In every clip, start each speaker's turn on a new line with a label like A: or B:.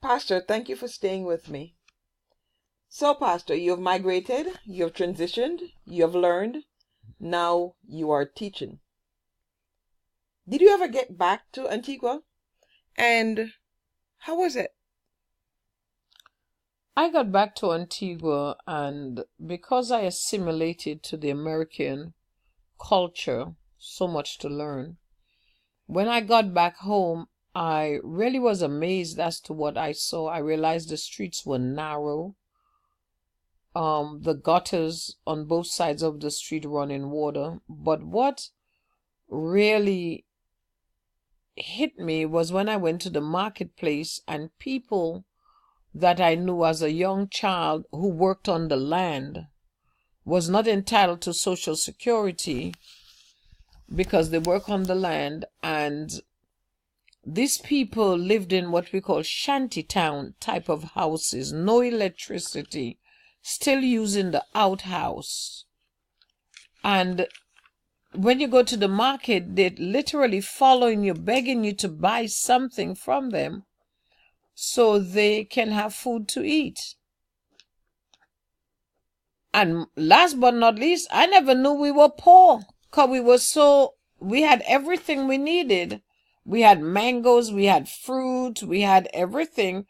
A: Pastor, thank you for staying with me. So, Pastor, you have migrated, you have transitioned, you have learned, now you are teaching. Did you ever get back to Antigua? And how was it?
B: I got back to Antigua, and because I assimilated to the American culture, so much to learn. When I got back home, I really was amazed as to what I saw. I realized the streets were narrow. The gutters on both sides of the street run in water. But what really hit me was when I went to the marketplace and people that I knew as a young child who worked on the land was not entitled to Social Security because they work on the land, and these people lived in what we call shantytown type of houses, no electricity, still using the outhouse. And when you go to the market, they're literally following you, begging you to buy something from them so they can have food to eat. And last but not least, I never knew we were poor because we had everything we needed. We had mangoes, we had fruit, we had everything.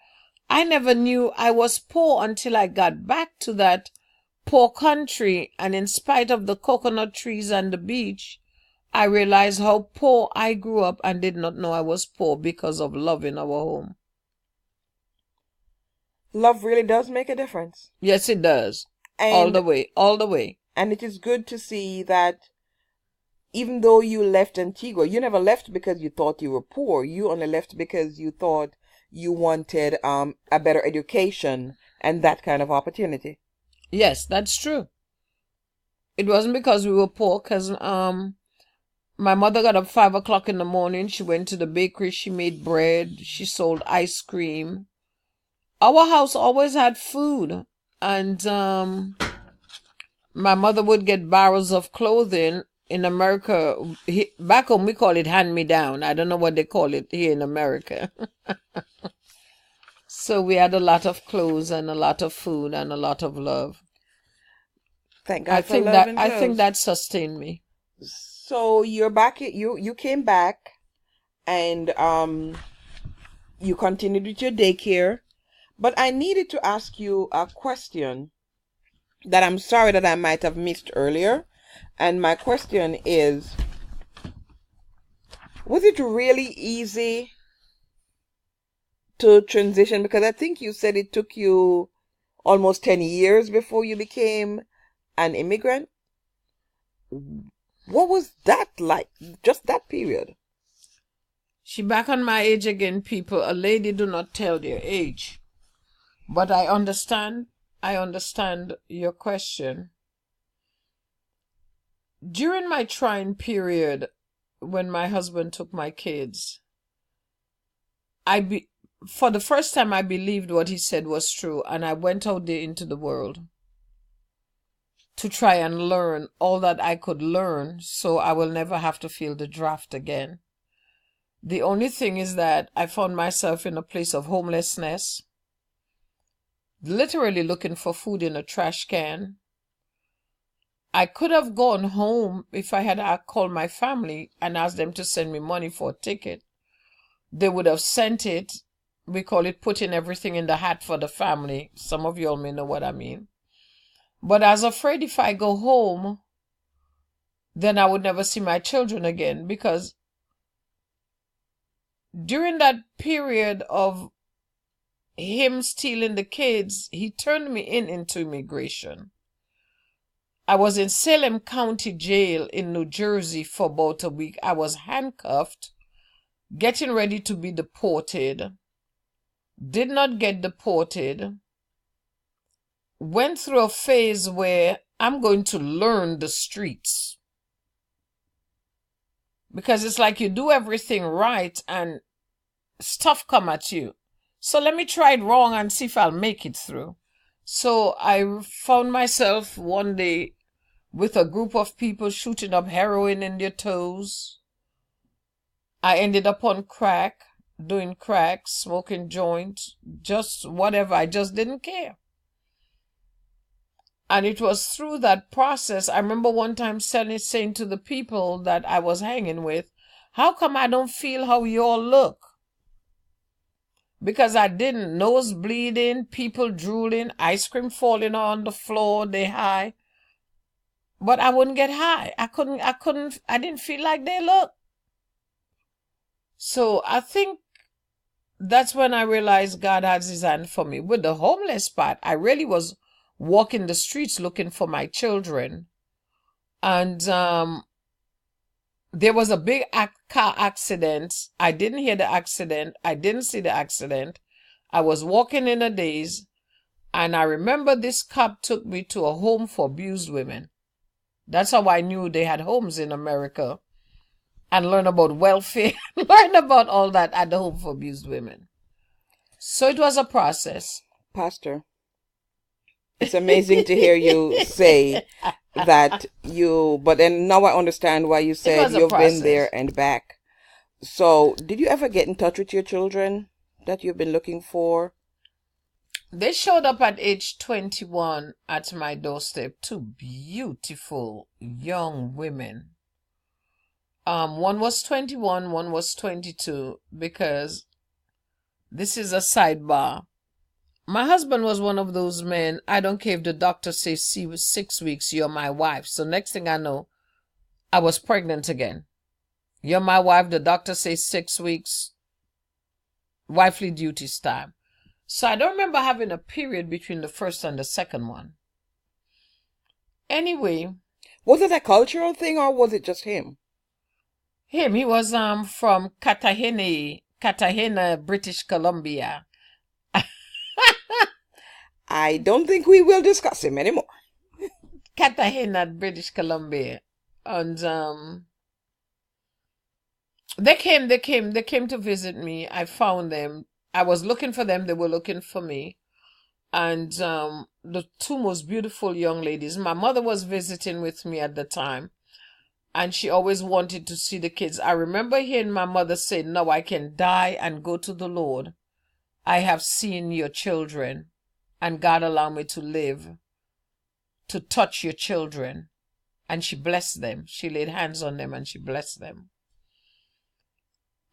B: I never knew I was poor until I got back to that poor country, and in spite of the coconut trees and the beach, I realized how poor I grew up and did not know I was poor because of love in our home.
A: Love really does make a difference.
B: Yes, it does. All
A: And
B: the way, all the way.
A: and it is good to see that even though you left Antigua, you never left because you thought you were poor. You only left because you thought you wanted a better education and that kind of opportunity.
B: Yes, that's true. It wasn't because we were poor, because my mother got up 5 o'clock in the morning. She went to the bakery. She made bread. She sold ice cream. Our house always had food, and my mother would get barrels of clothing. In America, back home we call it hand me down. I don't know what they call it here in America. So we had a lot of clothes and a lot of food and a lot of love.
A: Thank
B: I
A: God for
B: think
A: love
B: that
A: and
B: I think
A: clothes.
B: that sustained me.
A: So you're back. You came back, and you continued with your daycare. But I needed to ask you a question that I'm sorry that I might have missed earlier. And my question is, was it really easy to transition? Because I think you said it took you almost 10 years before you became an immigrant. What was that like? Just that period.
B: She back on my age again, people. A lady do not tell their age. But I understand your question. During my trying period, when my husband took my kids, for the first time I believed what he said was true, and I went out there into the world to try and learn all that I could learn so I will never have to feel the draft again. The only thing is that I found myself in a place of homelessness, literally looking for food in a trash can. I could have gone home if I had called my family and asked them to send me money for a ticket. They would have sent it. We call it putting everything in the hat for the family. Some of you all may know what I mean. But I was afraid if I go home, then I would never see my children again, because during that period of him stealing the kids, he turned me into immigration. I was in Salem County Jail in New Jersey for about a week. I was handcuffed, getting ready to be deported. Did not get deported. Went through a phase where I'm going to learn the streets. Because it's like you do everything right and stuff come at you. So let me try it wrong and see if I'll make it through. So I found myself one day with a group of people shooting up heroin in their toes. I ended up on crack. doing crack, smoking joints, just whatever. I just didn't care. And it was through that process. I remember one time saying to the people that I was hanging with, how come I don't feel how you all look? Because I didn't. Nose bleeding, people drooling, ice cream falling on the floor, they high. But I wouldn't get high. I didn't feel like they look. So I think that's when I realized God has his hand for me. With the homeless part, I really was walking the streets looking for my children. And there was a big car accident. I didn't hear the accident. I didn't see the accident. I was walking in a daze. And I remember this cop took me to a home for abused women. That's how I knew they had homes in America. And learn about welfare. Learn about all that at the home for abused women. So it was a process.
A: Pastor, it's amazing to hear you say that but then now I understand why you said you've been there and back. So did you ever get in touch with your children that you've been looking for?
B: They showed up at age 21 at my doorstep. Two beautiful young women. One was 21, one was 22, because this is a sidebar. My husband was one of those men, I don't care if the doctor says 6 weeks, you're my wife. So next thing I know, I was pregnant again. You're my wife, the doctor says 6 weeks, wifely duties time. So I don't remember having a period between the first and the second one. Anyway.
A: Was it a cultural thing or was it just him?
B: He was from Cartagena, British Columbia.
A: I don't think we will discuss him anymore.
B: Cartagena, British Columbia. And they came to visit me. I found them. I was looking for them, they were looking for me. And the two most beautiful young ladies. My mother was visiting with me at the time. And she always wanted to see the kids. I remember hearing my mother say, no, I can die and go to the Lord. I have seen your children. And God allow me to live, to touch your children. And she blessed them. She laid hands on them and she blessed them.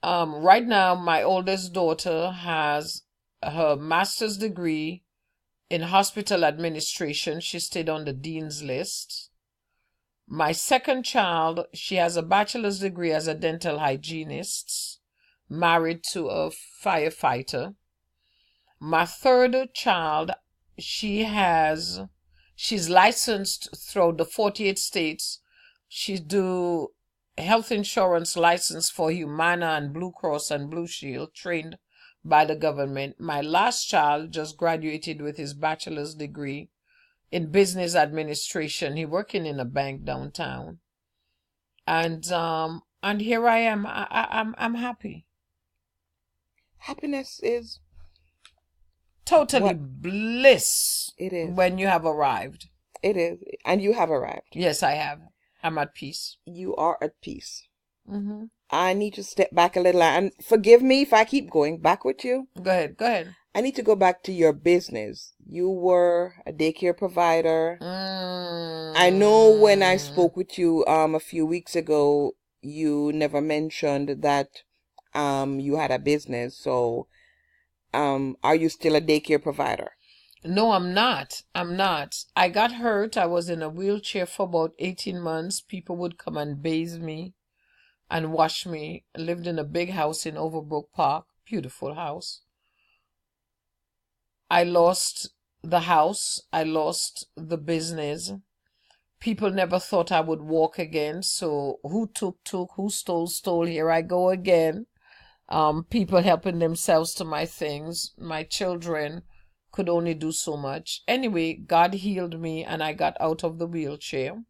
B: Right now, my oldest daughter has her master's degree in hospital administration. She stayed on the dean's list. My second child, she has a bachelor's degree as a dental hygienist, married to a firefighter. My third child, she's licensed throughout the 48 states. She do health insurance license for Humana and Blue Cross and Blue Shield, trained by the government. My last child just graduated with his bachelor's degree in business administration. He working in a bank downtown. And here I am. I'm happy.
A: Happiness is
B: totally bliss.
A: It is.
B: When you have arrived.
A: It is. And you have arrived.
B: Yes, I have. I'm at peace.
A: You are at peace.
B: Mm-hmm.
A: I need to step back a little, and forgive me if I keep going back with you.
B: Go ahead.
A: I need to go back to your business. You were a daycare provider. I know when I spoke with you a few weeks ago, you never mentioned that you had a business. So are you still a daycare provider?
B: No, I'm not. I got hurt. I was in a wheelchair for about 18 months. People would come and bathe me and wash me. I lived in a big house in Overbrook Park. Beautiful house. I lost the house. I lost the business. People never thought I would walk again. So who took, who stole. Here I go again. People helping themselves to my things. My children could only do so much. Anyway, God healed me and I got out of the wheelchair.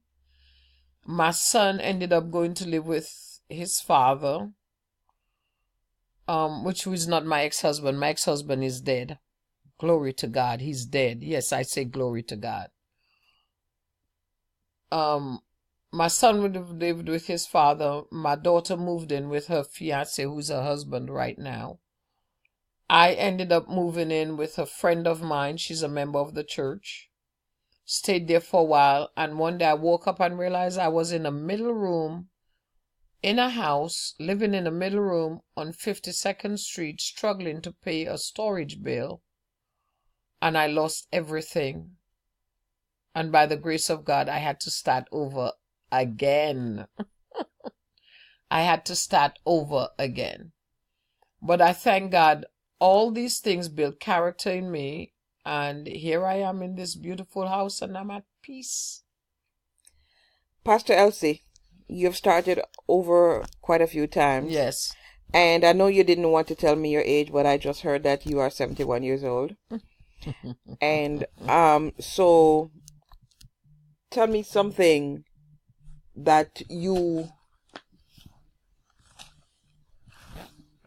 B: My son ended up going to live with his father, which was not my ex-husband. My ex-husband is dead. Glory to God, he's dead. Yes, I say glory to God. My son would have lived with his father. My daughter moved in with her fiance, who's her husband right now. I ended up moving in with a friend of mine. She's a member of the church. Stayed there for a while, and one day I woke up and realized I was in a middle room in a house, living in a middle room on 52nd Street, struggling to pay a storage bill, and I lost everything. And by the grace of God, I had to start over again. I had to start over again. But I thank God all these things built character in me, and here I am in this beautiful house and I'm at peace.
A: Pastor Elsie, you've started over quite a few times.
B: Yes.
A: And I know you didn't want to tell me your age, but I just heard that you are 71 years old. And so tell me something that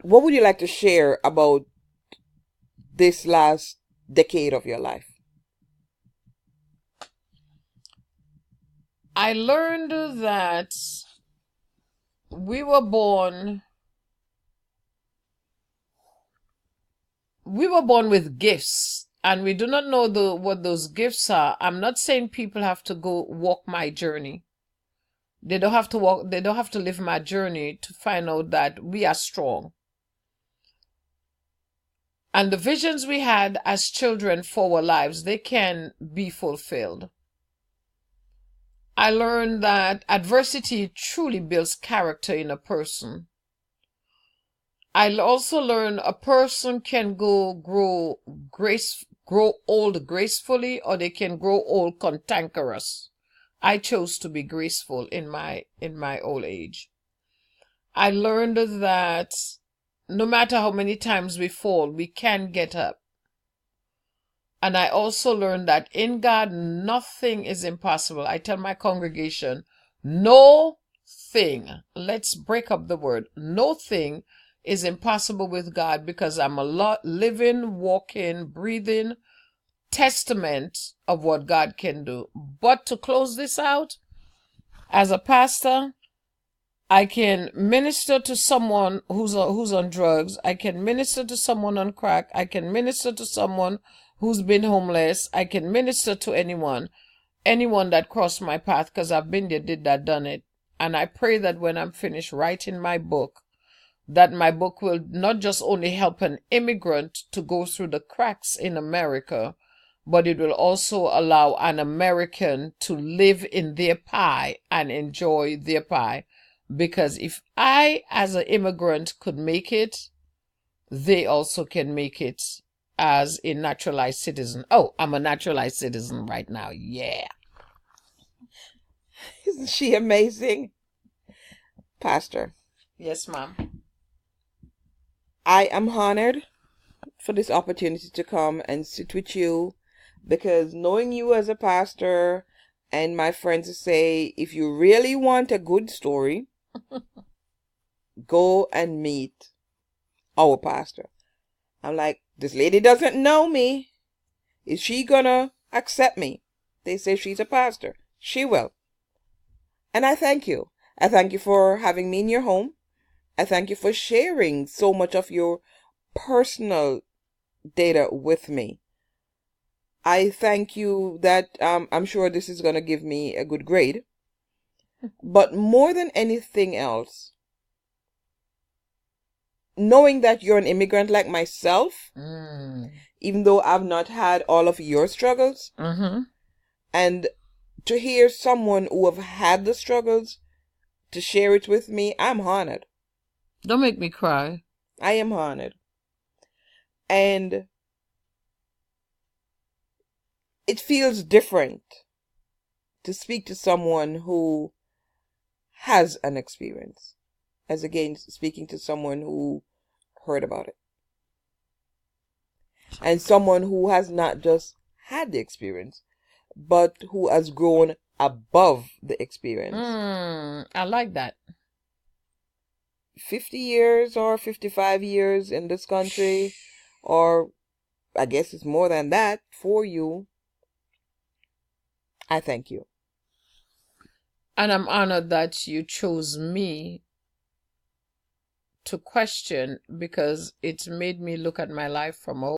A: what would you like to share about this last decade of your life?
B: I learned that we were born with gifts, and we do not know what those gifts are. I'm not saying people have to go walk my journey. They don't have to live my journey to find out that we are strong. And the visions we had as children for our lives, they can be fulfilled. I learned that adversity truly builds character in a person. I also learned a person can grow old gracefully, or they can grow old cantankerous. I chose to be graceful in my old age. I learned that no matter how many times we fall, we can get up. And I also learned that in God, nothing is impossible. I tell my congregation, no thing, let's break up the word, no thing is impossible with God, because I'm a living, walking, breathing testament of what God can do. But to close this out, as a pastor, I can minister to someone who's on drugs. I can minister to someone on crack. I can minister to someone who's been homeless. I can minister to anyone that crossed my path, because I've been there, did that, done it. And I pray that when I'm finished writing my book, that my book will not just only help an immigrant to go through the cracks in America, but it will also allow an American to live in their pie and enjoy their pie. Because if I, as an immigrant, could make it, they also can make it as a naturalized citizen. Oh, I'm a naturalized citizen right now. Yeah.
A: Isn't she amazing? Pastor.
B: Yes, ma'am.
A: I am honored for this opportunity to come and sit with you, because knowing you as a pastor, and my friends say, if you really want a good story, go and meet our pastor. I'm like, this lady doesn't know me. Is she gonna accept me? They say she's a pastor. She will. And I thank you. I thank you for having me in your home. I thank you for sharing so much of your personal data with me. I thank you that I'm sure this is going to give me a good grade. But more than anything else, knowing that you're an immigrant like myself, even though I've not had all of your struggles, and to hear someone who have had the struggles to share it with me, I'm honored.
B: Don't make me cry.
A: I am honored. And it feels different to speak to someone who has an experience, as against speaking to someone who heard about it. And someone who has not just had the experience, but who has grown above the experience.
B: I like that.
A: 50 years or 55 years in this country, or I guess it's more than that for you. I thank you.
B: And I'm honored that you chose me to question because it's made me look at my life from a